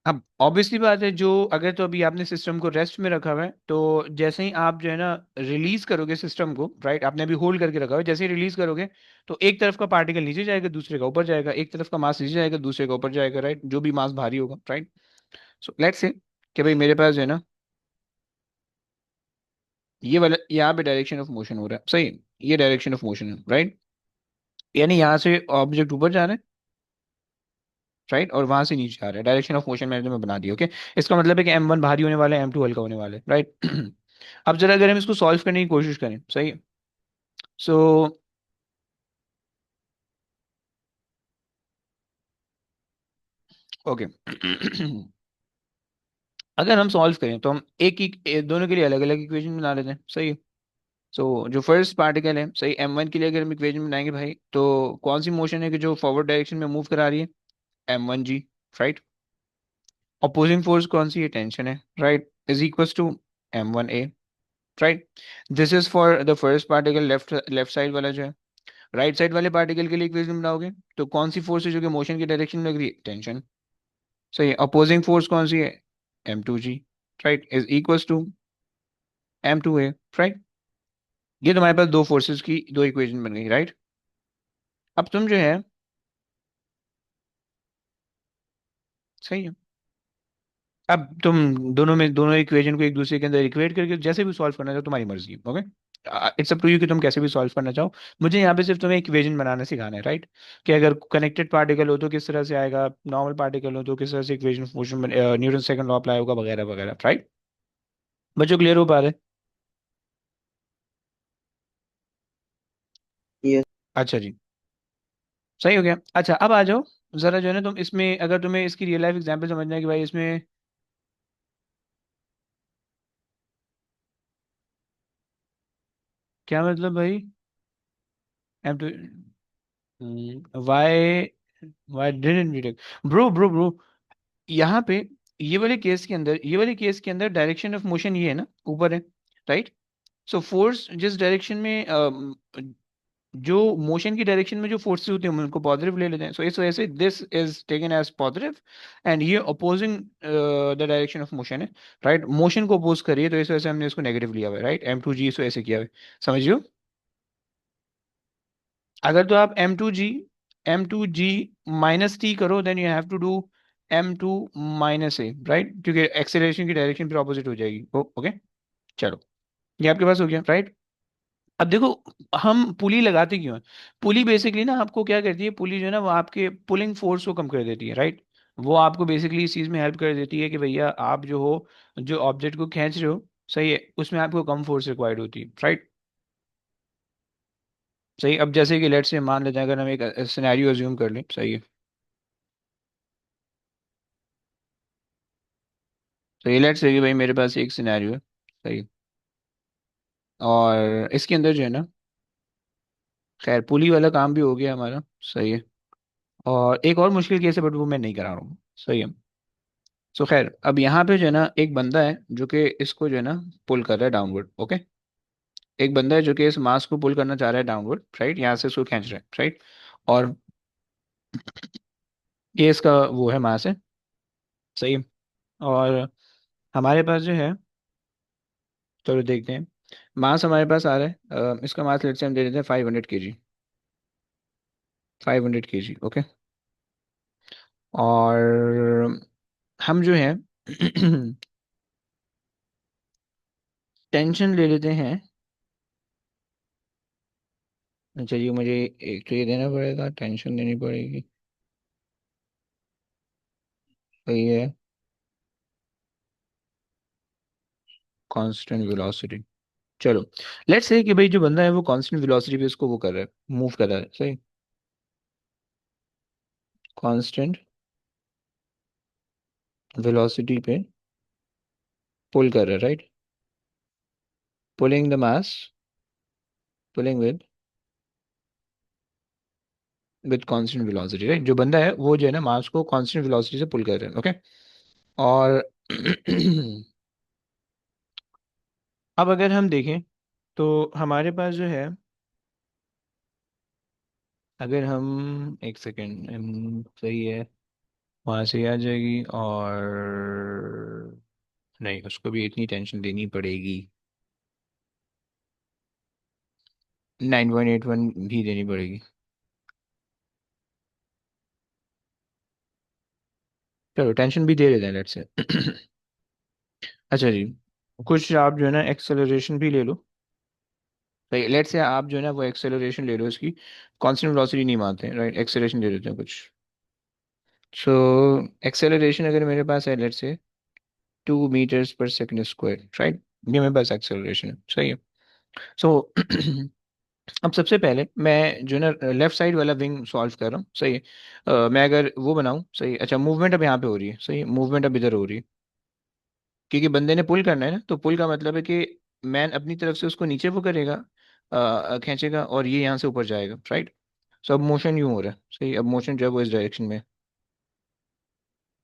Speaker 1: अब ऑब्वियसली बात है, जो अगर तो अभी आपने सिस्टम को रेस्ट में रखा हुआ है, तो जैसे ही आप जो है ना रिलीज करोगे सिस्टम को, राइट, आपने अभी होल्ड करके रखा हुआ है, जैसे ही रिलीज करोगे तो एक तरफ का पार्टिकल नीचे जाएगा, दूसरे का ऊपर जाएगा, एक तरफ का मास नीचे जाएगा, दूसरे का ऊपर जाएगा, राइट, जो भी मास भारी होगा, राइट। सो लेट्स से कि भाई मेरे पास जो है ना ये वाला यहाँ पे डायरेक्शन ऑफ मोशन हो रहा है, सही। ये डायरेक्शन ऑफ मोशन है, राइट। यानी यहाँ से ऑब्जेक्ट ऊपर जा रहा है, राइट, और वहां से नीचे आ रहा है। डायरेक्शन ऑफ मोशन मैंने तुम्हें बना दी, ओके। इसका मतलब है कि M1 भारी होने वाला है, M2 हल्का होने वाला है, राइट। अब जरा अगर हम इसको सॉल्व करने की कोशिश करें, सही है। So okay. अगर हम सॉल्व करें तो हम दोनों के लिए अलग अलग इक्वेशन बना लेते हैं, सही है। सो जो फर्स्ट पार्टिकल है, सही, M1 के लिए अगर हम इक्वेशन बनाएंगे भाई, तो कौन सी मोशन है कि जो फॉरवर्ड डायरेक्शन में मूव करा रही है? M1G, right. अपोजिंग फोर्स कौन सी है? टेंशन है, right, is equals to M1A, right. This is for the first particle, left left side वाला जो है। राइट साइड वाले पार्टिकल के लिए इक्वेशन बनाओगे तो कौन सी फोर्स है जो कि मोशन की डायरेक्शन में लग रही है? टेंशन। सही है। अपोजिंग फोर्स कौन सी है? M2G, right, is equals to M2A, right. ये तुम्हारे पास दो फोर्सेस की दो इक्वेशन बन गई, राइट। अब तुम जो है, सही है, अब तुम दोनों इक्वेशन को एक दूसरे के अंदर इक्वेट करके जैसे भी सॉल्व करना चाहो, तुम्हारी मर्जी, okay. It's up to you कि तुम कैसे भी सॉल्व करना चाहो। मुझे यहाँ पे सिर्फ तुम्हें इक्वेशन बनाना सिखाना है, राइट। कि अगर कनेक्टेड पार्टिकल हो तो किस तरह से आएगा, नॉर्मल पार्टिकल हो तो किस तरह से equation of motion, Newton second law apply होगा, वगैरह वगैरह, राइट। बच्चों क्लियर हो पा रहे?
Speaker 2: यस।
Speaker 1: अच्छा जी, सही हो गया। अच्छा, अब आ जाओ जरा जो है ना, तुम इसमें अगर तुम्हें इसकी रियल लाइफ एग्जांपल समझना है कि भाई इसमें क्या मतलब भाई, M two why why didn't we take, bro bro bro, यहाँ पे ये वाले केस के अंदर डायरेक्शन ऑफ मोशन ये है ना, ऊपर है, राइट। सो फोर्स जिस डायरेक्शन में जो मोशन की डायरेक्शन में जो फोर्सेस होती हैं हम उनको पॉजिटिव ले लेते हैं, सो इस वजह से this is taken as positive, and ये opposing the direction of motion है, राइट। मोशन को अपोज करिए तो इस वजह से हमने इसको नेगेटिव लिया हुआ है, राइट। M2G इस वजह से किया हुआ है, समझियो। अगर तो आप M2G माइनस टी करो, then you have to do M2 - A, right, क्योंकि एक्सेलरेशन की डायरेक्शन फिर ऑपोजिट हो जाएगी, ओके। चलो, ये आपके पास हो गया, राइट। अब देखो, हम पुली लगाते क्यों हैं? पुली बेसिकली ना आपको क्या करती है, पुली जो है ना वो आपके पुलिंग फोर्स को कम कर देती है, राइट। वो आपको बेसिकली इस चीज में हेल्प कर देती है कि भैया आप जो हो, जो ऑब्जेक्ट को खींच रहे हो, सही है, उसमें आपको कम फोर्स रिक्वायर्ड होती है, राइट। सही। अब जैसे कि लेट्स से मान लेते हैं, अगर हम एक सिनेरियो अज्यूम कर लें, सही है। तो ये लेट्स से कि भाई मेरे पास एक सिनेरियो है, सही है। और इसके अंदर जो है ना, खैर पुली वाला काम भी हो गया हमारा, सही है। और एक और मुश्किल केस है, बट वो मैं नहीं करा रहा हूँ, सही है। सो खैर, अब यहाँ पे जो है ना एक बंदा है जो कि इसको जो है ना पुल कर रहा है डाउनवर्ड, ओके। एक बंदा है जो कि इस मास को पुल करना चाह रहा है डाउनवर्ड, राइट, यहाँ से इसको खींच रहा है, राइट। और ये इसका वो है, मास है, सही है। और हमारे पास जो है, चलो देखते हैं, मास हमारे पास आ रहा है, इसका मास लेट से हम दे देते हैं 500 kg, 500 kg, ओके। और हम जो है टेंशन ले लेते हैं। चलिए, मुझे एक तो ये देना पड़ेगा, टेंशन देनी पड़ेगी, सही है, कांस्टेंट वेलोसिटी, चलो, लेट्स से कि भाई जो बंदा है वो कांस्टेंट वेलोसिटी पे इसको वो कर रहा है, मूव कर रहा है, सही। कांस्टेंट वेलोसिटी पे पुल कर रहा है, right. Pulling the mass, pulling with constant velocity, right. जो बंदा है वो जो है ना मास को कांस्टेंट वेलोसिटी से पुल कर रहा है, ओके। और अब अगर हम देखें तो हमारे पास जो है, अगर हम एक सेकेंड, सही है, वहां से आ जाएगी, और नहीं, उसको भी इतनी टेंशन देनी पड़ेगी, 9.81 भी देनी पड़ेगी। चलो टेंशन भी दे देते हैं, लेट्स से। अच्छा जी, कुछ आप जो है ना एक्सेलरेशन भी ले लो, राइट। लेट्स से आप जो है ना वो एक्सेलरेशन ले लो इसकी, कांस्टेंट वेलोसिटी नहीं मानते हैं, राइट, एक्सेलरेशन ले लेते हैं कुछ। सो एक्सेलरेशन अगर मेरे पास है, लेट्स से 2 मीटर्स पर सेकेंड स्क्वायर, राइट। ये मेरे पास एक्सेलरेशन है, सही है। सो अब सबसे पहले मैं जो है ना लेफ्ट साइड वाला विंग सॉल्व कर रहा हूँ, सही है। मैं अगर वो बनाऊँ, सही है। अच्छा, मूवमेंट अब यहाँ पे हो रही है, सही है, मूवमेंट अब इधर हो रही है, क्योंकि बंदे ने पुल करना है ना, तो पुल का मतलब है कि मैन अपनी तरफ से उसको नीचे वो करेगा, खींचेगा, और ये यहाँ से ऊपर जाएगा, राइट। सो अब मोशन यूं हो रहा है, सही। अब मोशन जो है वो इस डायरेक्शन में है,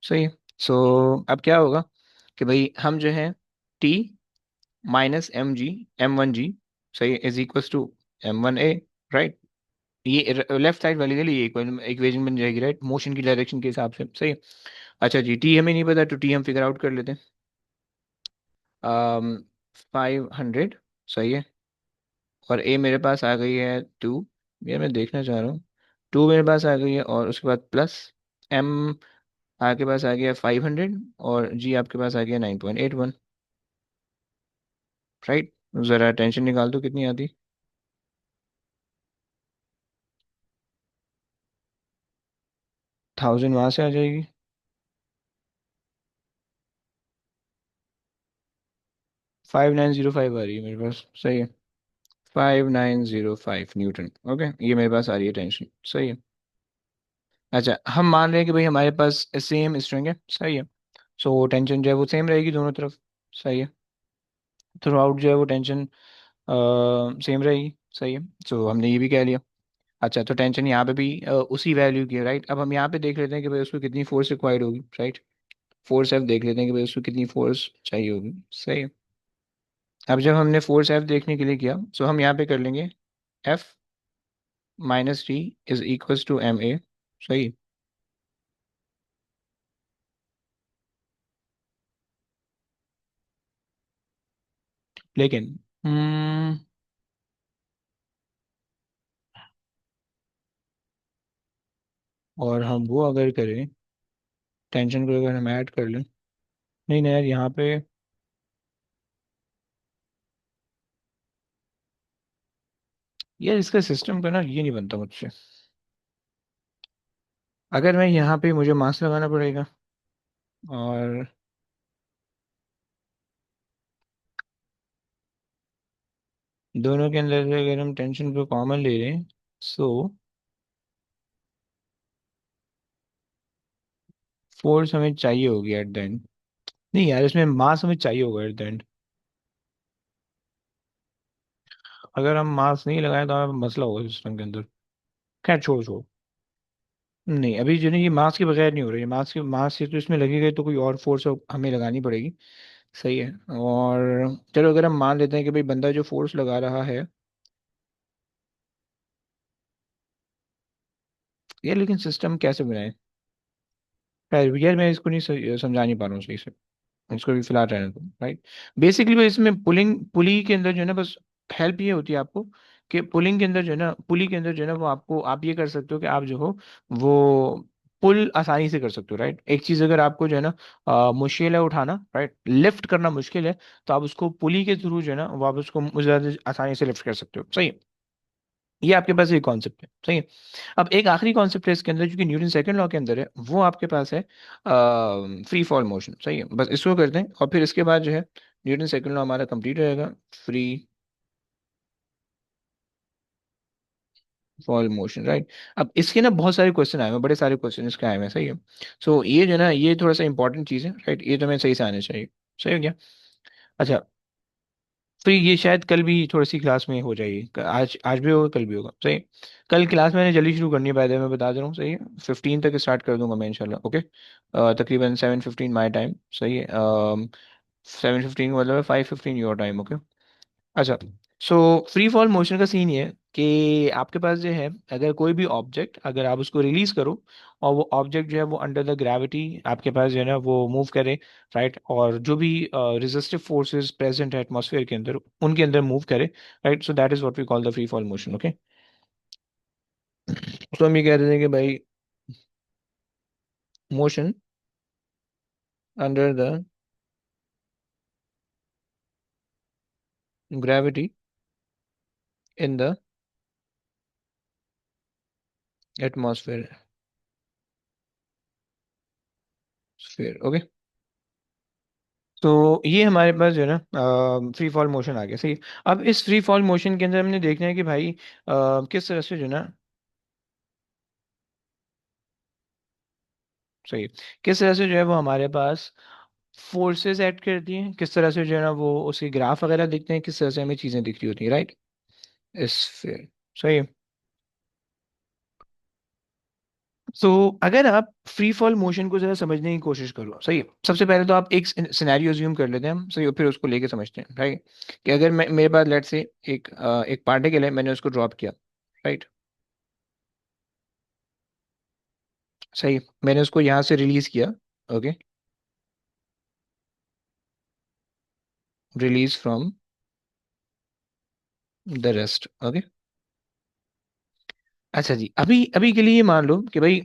Speaker 1: सही है। सो अब क्या होगा कि भाई हम जो है टी माइनस M1G, सही है, is equals to M1A, right. ये लेफ्ट साइड वाली के लिए इक्वेशन बन जाएगी, राइट, मोशन की डायरेक्शन के हिसाब से, सही है। अच्छा जी, टी हमें नहीं पता, तो टी हम फिगर आउट कर लेते हैं। 500, सही है। और ए मेरे पास आ गई है 2, ये मैं देखना चाह रहा हूँ। 2 मेरे पास आ गई है, और उसके बाद प्लस एम आपके पास आ गया 500, और जी आपके पास आ गया 9.81, राइट। ज़रा टेंशन निकाल दो कितनी आती। 1000 वहाँ से आ जाएगी, 5905 आ रही है मेरे पास, सही है। 5905 न्यूटन, ओके, ये मेरे पास आ रही है टेंशन, सही है। अच्छा, हम मान रहे हैं कि भाई हमारे पास सेम स्ट्रिंग है, सही है। सो टेंशन जो है वो सेम रहेगी दोनों तरफ, सही है। थ्रू आउट जो है वो टेंशन सेम रहेगी, सही है। सो हमने ये भी कह लिया। अच्छा, तो टेंशन यहाँ पे भी उसी वैल्यू की है, राइट। अब हम यहाँ पे देख लेते हैं कि भाई उसको कितनी फोर्स रिक्वायर्ड होगी, राइट। फोर्स एफ देख लेते हैं कि भाई उसको कितनी फोर्स चाहिए होगी, सही है। अब जब हमने फोर्स एफ देखने के लिए किया, सो हम यहाँ पे कर लेंगे F minus T is equals to M A, सही। लेकिन और हम वो अगर करें, टेंशन को अगर हम ऐड कर लें, नहीं नहीं यार, यहाँ पे यार इसका सिस्टम का ना ये नहीं बनता मुझसे। अगर मैं यहाँ पे मुझे मास लगाना पड़ेगा, और दोनों के अंदर से अगर हम टेंशन को कॉमन ले रहे हैं, सो फोर्स हमें चाहिए होगी एट द एंड। नहीं यार, इसमें मास हमें चाहिए होगा एट द एंड। अगर हम मास नहीं लगाए तो हमें मसला होगा सिस्टम के अंदर। खैर छोड़ो छोड़ो। नहीं, अभी जो नहीं, ये मास के बगैर नहीं हो रही है, मास से तो इसमें लगेगा, तो कोई और फोर्स हमें लगानी पड़ेगी, सही है। और चलो अगर हम मान लेते हैं कि भाई बंदा जो फोर्स लगा रहा है, ये लेकिन सिस्टम कैसे बनाए। खैर यार मैं इसको नहीं समझा नहीं पा रहा हूँ सही से, इसको भी फिलहाल रहने दो, राइट। बेसिकली बस इसमें पुली के अंदर जो है ना, बस हेल्प ये होती है आपको कि पुलिंग के अंदर जो है ना, पुली के अंदर जो है ना, वो आपको आप ये कर सकते हो कि आप जो हो वो पुल आसानी से कर सकते हो, राइट। एक चीज अगर आपको जो है ना मुश्किल है उठाना, राइट, लिफ्ट करना मुश्किल है, तो आप उसको पुली के थ्रू जो है ना वो आप उसको ज्यादा आसानी से लिफ्ट कर सकते हो, सही है। ये आपके पास एक कॉन्सेप्ट है, सही है। अब एक आखिरी कॉन्सेप्ट है इसके अंदर, जो कि न्यूटन सेकंड लॉ के अंदर है, वो आपके पास है फ्री फॉल मोशन, सही है। बस इसको करते हैं, और फिर इसके बाद जो है न्यूटन सेकंड लॉ हमारा कंप्लीट रहेगा। Free fall motion, right. अब इसके ना बहुत सारे क्वेश्चन आए हैं, बड़े सारे क्वेश्चन इसके आए हैं, सही है। सो ये जो है ना, ये थोड़ा सा इंपॉर्टेंट चीज़ है, राइट, ये तो मैं सही से आने चाहिए। सही हो गया। अच्छा, फिर ये शायद कल भी थोड़ी सी क्लास में हो जाएगी, आज आज भी होगा, कल भी होगा, सही। कल क्लास मैंने जल्दी शुरू करनी है, बाय द वे मैं बता दे रहा हूँ, सही है। 15 तक स्टार्ट कर दूंगा मैं इंशाल्लाह, ओके। तकरीबन 7:15 माई टाइम, सही है। 7:15 मतलब 5:15 योर टाइम, ओके। अच्छा, सो फ्री फॉल मोशन का सीन ये है कि आपके पास जो है, अगर कोई भी ऑब्जेक्ट, अगर आप उसको रिलीज करो और वो ऑब्जेक्ट जो है वो अंडर द ग्रेविटी आपके पास जो है ना वो मूव करे, राइट, और जो भी रेजिस्टिव फोर्सेस प्रेजेंट है एटमॉस्फेयर के अंदर उनके अंदर मूव करे, right, so that is what we call the free fall motion, okay. तो हम ये कह रहे थे कि भाई motion under the gravity in the atmosphere, sphere, okay. तो ये हमारे पास जो है ना फ्री फॉल मोशन आ गया, सही है। अब इस फ्री फॉल मोशन के अंदर हमने देखना है कि भाई किस तरह से जो है ना, सही है, किस तरह से जो है वो हमारे पास फोर्सेस ऐड करती हैं, किस तरह से जो है ना वो उसके ग्राफ वगैरह दिखते हैं, किस तरह से हमें चीज़ें दिख रही होती हैं, राइट। इस फिर सही है। तो अगर आप फ्री फॉल मोशन को जरा समझने की कोशिश करो, सही है, सबसे पहले तो आप एक सिनेरियो अज्यूम कर लेते हैं हम, सही है, फिर उसको लेके समझते हैं, राइट। कि अगर मैं, मेरे पास लेट से एक पार्टिकल है, मैंने उसको ड्रॉप किया, राइट, सही, मैंने उसको यहाँ से रिलीज किया, okay, release from the rest, okay. अच्छा जी, अभी अभी के लिए ये मान लो कि भाई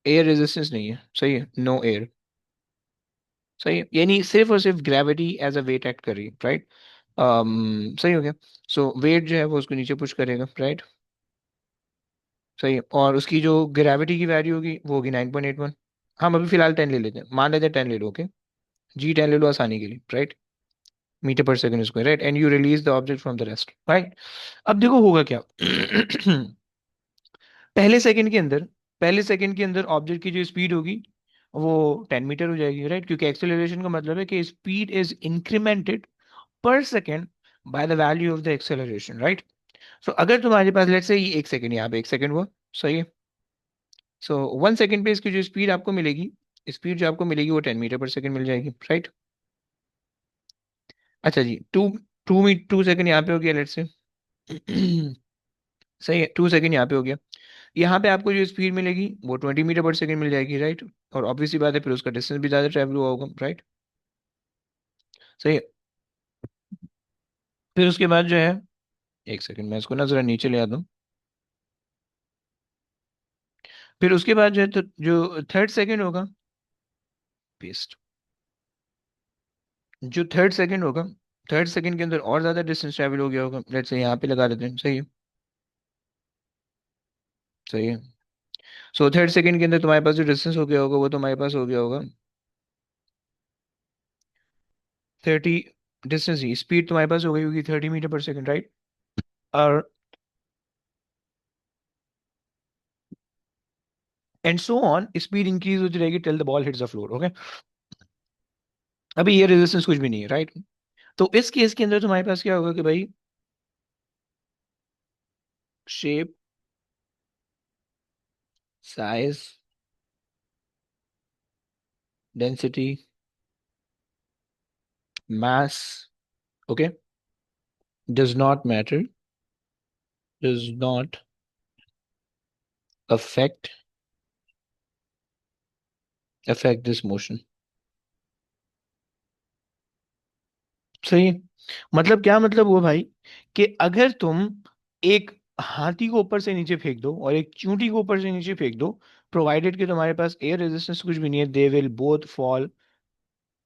Speaker 1: एयर रेजिस्टेंस नहीं है, सही है, नो एयर, सही है, यानी सिर्फ और सिर्फ gravity as a weight act कर रही है, राइट। सही हो गया। सो वेट जो है वो उसको नीचे पुश करेगा, राइट, सही है, और उसकी जो ग्रेविटी की वैल्यू होगी वो होगी 9.81। हम अभी फिलहाल 10 ले लेते हैं, मान लेते हैं 10 ले लो, ओके। जी 10 ले लो आसानी के लिए, राइट, मीटर पर second square, right, and you release the object from the rest, right. अब देखो होगा क्या। पहले सेकंड के अंदर, पहले सेकंड के अंदर ऑब्जेक्ट की जो स्पीड होगी वो 10 मीटर हो जाएगी, राइट, क्योंकि एक्सेलरेशन का मतलब है कि speed is incremented per second by the value of the acceleration, right. So अगर तुम्हारे पास लेट्स से ये 1 सेकंड, यहाँ पे 1 सेकंड हुआ, सही है। सो 1 सेकंड पे इसकी जो स्पीड आपको मिलेगी, स्पीड जो आपको मिलेगी वो 10 मीटर पर सेकंड मिल जाएगी, राइट। अच्छा जी, 2 सेकंड यहाँ पे हो गया लेट्स से। सही है, 2 सेकंड यहाँ पे हो गया। यहाँ पे आपको जो स्पीड मिलेगी वो 20 मीटर पर सेकंड मिल जाएगी, राइट। और ऑब्वियसली बात है, फिर उसका डिस्टेंस भी ज़्यादा ट्रैवल हुआ होगा, राइट, सही है। फिर उसके बाद जो है, 1 सेकंड मैं इसको ना जरा नीचे ले आता हूँ। फिर उसके बाद जो है, तो जो थर्ड सेकंड होगा, पेस्ट, जो थर्ड सेकंड होगा, थर्ड सेकंड के अंदर और ज़्यादा डिस्टेंस ट्रैवल हो गया होगा, लेट्स से यहाँ पे लगा देते हैं, सही है, सही है। सो थर्ड सेकंड के अंदर तुम्हारे पास जो डिस्टेंस हो गया होगा वो तुम्हारे पास हो गया होगा 30, डिस्टेंस ही स्पीड तुम्हारे पास हो गई होगी 30 मीटर पर सेकंड, राइट। और and so on, speed increase होती रहेगी till the ball hits the floor, okay. अभी ये रेजिस्टेंस कुछ भी नहीं है, राइट। तो इस केस के अंदर तुम्हारे पास क्या होगा कि भाई shape, size, density, mass, okay, does not matter, does not affect affect this motion, सही है। मतलब क्या मतलब हुआ भाई, कि अगर तुम एक हाथी को ऊपर से नीचे फेंक दो और एक चूंटी को ऊपर से नीचे फेंक दो, प्रोवाइडेड कि तुम्हारे पास एयर रेजिस्टेंस कुछ भी नहीं है, they will both fall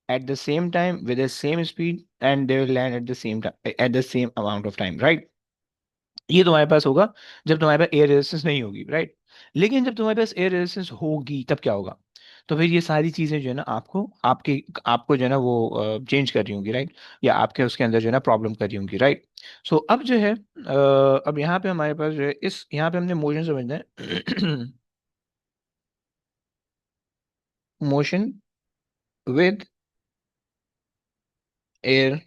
Speaker 1: at the same time with the same speed and they will land at the same time at the same amount of time, right। ये तुम्हारे पास होगा जब तुम्हारे पास एयर रेजिस्टेंस नहीं होगी, राइट। लेकिन जब तुम्हारे पास एयर रेजिस्टेंस होगी तब क्या होगा। तो फिर ये सारी चीजें जो है ना आपको आपके आपको जो है ना वो चेंज कर रही होंगी, राइट, या आपके उसके अंदर जो है ना प्रॉब्लम कर रही होंगी, राइट। सो अब जो है अब यहाँ पे हमारे पास जो है इस यहाँ पे हमने मोशन समझना है। Motion with air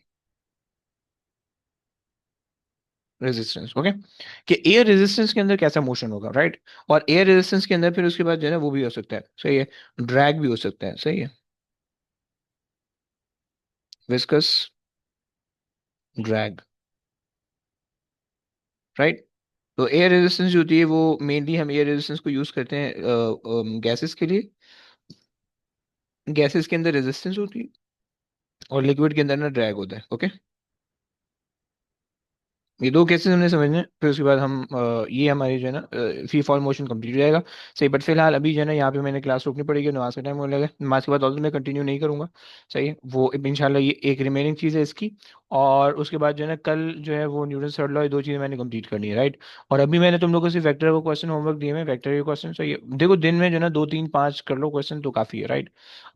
Speaker 1: resistance, okay, कि एयर रेजिस्टेंस के अंदर कैसा मोशन होगा, राइट। और एयर रेजिस्टेंस के अंदर फिर उसके बाद जो है ना वो भी हो सकता है, सही है, ड्रैग भी हो सकता है, सही है, विस्कस ड्रैग, राइट। तो एयर रेजिस्टेंस जो होती है वो मेनली हम एयर रेजिस्टेंस को यूज करते हैं गैसेस के लिए, गैसेस के अंदर रेजिस्टेंस होती है और लिक्विड के अंदर ना ड्रैग होता है, ओके। ये दो केसेस हमने समझने हैं, फिर उसके बाद हम ये हमारी जो है ना फ्री फॉल मोशन कंप्लीट हो जाएगा, सही। बट फिलहाल अभी जो है ना यहाँ पे मैंने क्लास रोकनी पड़ेगी, नमाज का टाइम होने लगा, नमाज के बाद और मैं कंटिन्यू नहीं करूंगा, सही है। वो इंशाल्लाह ये एक रिमेनिंग चीज़ है इसकी। और उसके बाद जो है ना कल जो है वो न्यूटन थर्ड लॉ, ये दो चीज़ें मैंने कंप्लीट करनी है, राइट। और अभी मैंने तुम लोगों को सिर्फ वेक्टर को क्वेश्चन होमवर्क दिए हैं, वेक्टर के क्वेश्चन, सही है। देखो दिन में जो है ना 2 3 5 कर लो क्वेश्चन तो काफ़ी है, राइट।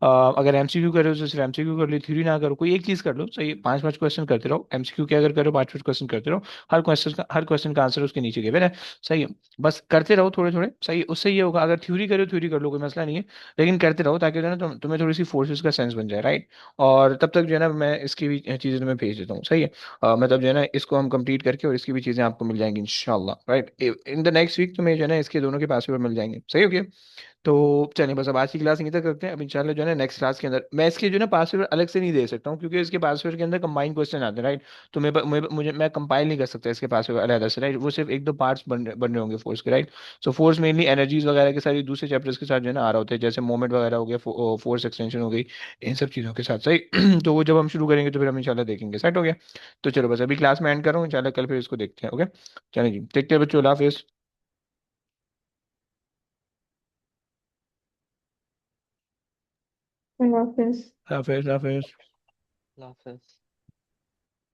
Speaker 1: अगर एमसीक्यू कर रहे हो तो सिर्फ एमसीक्यू कर लो, थ्योरी ना करो, कोई एक चीज़ कर लो, सही है। 5 5 क्वेश्चन करते रहो, एमसीक्यू क्या अगर करो 5 5 क्वेश्चन करते रहो, हर क्वेश्चन का आंसर उसके नीचे गिवन है, सही है। बस करते रहो थोड़े थोड़े, सही है। उससे ये होगा, अगर थ्योरी करो थ्योरी कर लो, कोई मसला नहीं है, लेकिन करते रहो ताकि जो है ना तुम्हें थोड़ी सी फोर्सेस का सेंस बन जाए, राइट। और तब तक जो है ना मैं इसकी भी चीज़ें तुम्हें भेज देता हूँ, सही है। मतलब जो है ना इसको हम कंप्लीट करके और इसकी भी चीज़ें आपको मिल जाएंगी इंशाल्लाह, right. In the next week तुम्हें जो है ना इसके दोनों के पासवर्ड मिल जाएंगे, सही हो गया। तो चलिए बस अब आज की क्लास यहीं तक करते हैं। अब इंशाल्लाह जो है ना नेक्स्ट क्लास के अंदर मैं इसके जो है ना पासवर्ड अलग से नहीं दे सकता हूँ, क्योंकि इसके पासवर्ड के अंदर कंबाइंड क्वेश्चन आते हैं, राइट। तो मुझे मैं कंपाइल नहीं कर सकता इसके पासवर्ड अलग से, राइट। वो सिर्फ एक दो पार्ट्स बन रहे होंगे फोर्स के, right. So force mainly energies वगैरह के साथ दूसरे चैप्टर्स के साथ जो है ना आ रहा होता है, जैसे मोमेंट वगैरह हो गया, फोर्स एक्सटेंशन हो गई, इन सब चीज़ों के साथ, सही। तो वो जब हम शुरू करेंगे तो फिर हम इंशाल्लाह देखेंगे, सेट हो गया। तो चलो बस अभी क्लास में एंड कर रहा हूँ, इंशाल्लाह कल फिर इसको देखते हैं, ओके। चलिए जी, टेक केयर बच्चों, अल्लाह हाफिज़।
Speaker 3: अल्लाह हाफिज।
Speaker 1: हाफिज़ हाफिज़।
Speaker 2: अल्लाह हाफिज।